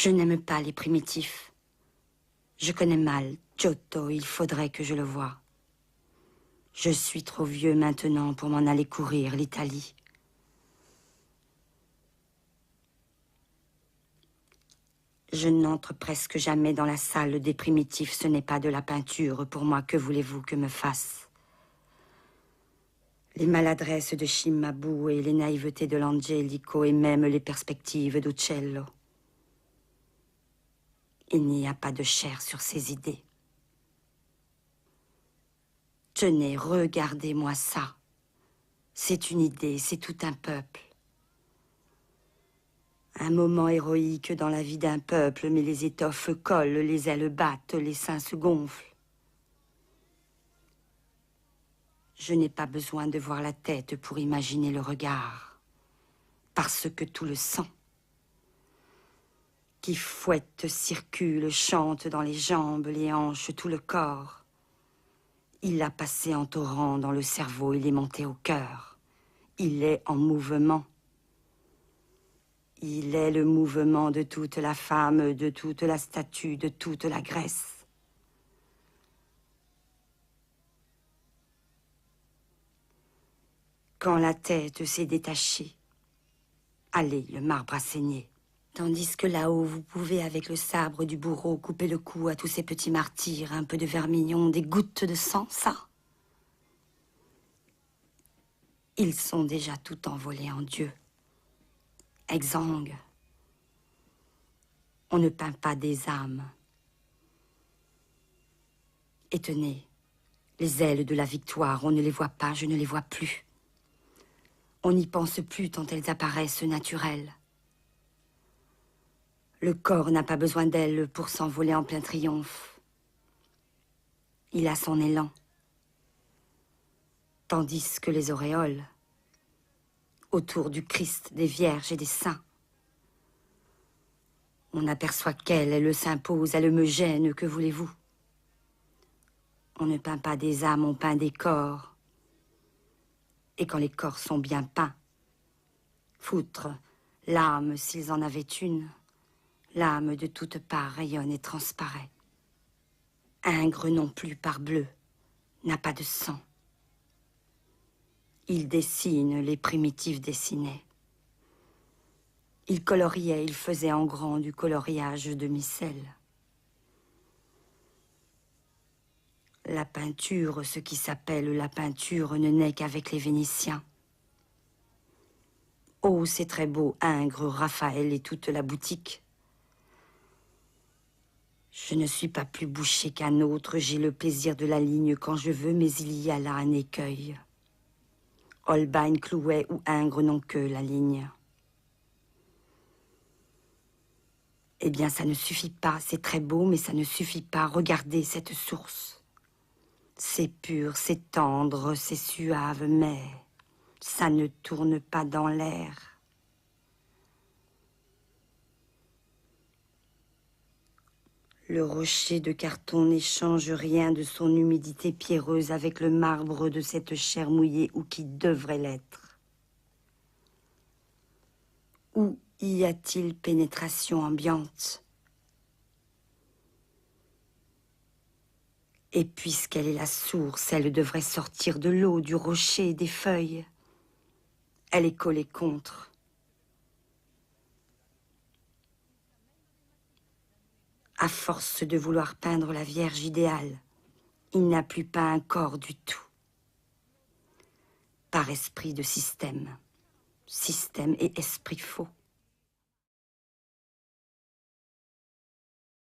Je n'aime pas les primitifs. Je connais mal Giotto, il faudrait que je le voie. Je suis trop vieux maintenant pour m'en aller courir l'Italie. Je n'entre presque jamais dans la salle des primitifs, ce n'est pas de la peinture pour moi, que voulez-vous que me fasse? Les maladresses de Cimabue et les naïvetés de l'Angelico et même les perspectives d'Uccello. Il n'y a pas de chair sur ces idées. Tenez, regardez-moi ça. C'est une idée, c'est tout un peuple. Un moment héroïque dans la vie d'un peuple, mais les étoffes collent, les ailes battent, les seins se gonflent. Je n'ai pas besoin de voir la tête pour imaginer le regard, parce que tout le sang qui fouette, circule, chante dans les jambes, les hanches, tout le corps. Il a passé en torrent dans le cerveau, il est monté au cœur. Il est en mouvement. Il est le mouvement de toute la femme, de toute la statue, de toute la Grèce. Quand la tête s'est détachée, allez, le marbre a saigné. Tandis que là-haut, vous pouvez, avec le sabre du bourreau, couper le cou à tous ces petits martyrs, un peu de vermillon, des gouttes de sang, ça. Ils sont déjà tout envolés en Dieu. Exsangue. On ne peint pas des âmes. Et tenez, les ailes de la victoire, on ne les voit pas, je ne les vois plus. On n'y pense plus tant elles apparaissent naturelles. Le corps n'a pas besoin d'elles pour s'envoler en plein triomphe. Il a son élan. Tandis que les auréoles, autour du Christ, des vierges et des saints, on aperçoit qu'elle, elle s'impose, elle me gêne, que voulez-vous? On ne peint pas des âmes, on peint des corps. Et quand les corps sont bien peints, foutre l'âme, s'ils en avaient une, l'âme de toutes parts rayonne et transparaît. Ingres non plus, parbleu, n'a pas de sang. Il dessine, les primitifs dessinaient. Il coloriait, il faisait en grand du coloriage de micelle. La peinture, ce qui s'appelle la peinture, ne naît qu'avec les Vénitiens. Oh, c'est très beau, Ingres, Raphaël et toute la boutique. Je ne suis pas plus bouché qu'un autre, j'ai le plaisir de la ligne quand je veux, mais il y a là un écueil. Holbein, Clouet ou Ingres n'ont que la ligne. Eh bien, ça ne suffit pas, c'est très beau, mais ça ne suffit pas. Regardez cette source. C'est pur, c'est tendre, c'est suave, mais ça ne tourne pas dans l'air. Le rocher de carton n'échange rien de son humidité pierreuse avec le marbre de cette chair mouillée ou qui devrait l'être. Où y a-t-il pénétration ambiante? Et puisqu'elle est la source, elle devrait sortir de l'eau, du rocher, des feuilles. Elle est collée contre. À force de vouloir peindre la Vierge idéale, il n'a plus pas un corps du tout. Par esprit de système. Système et esprit faux.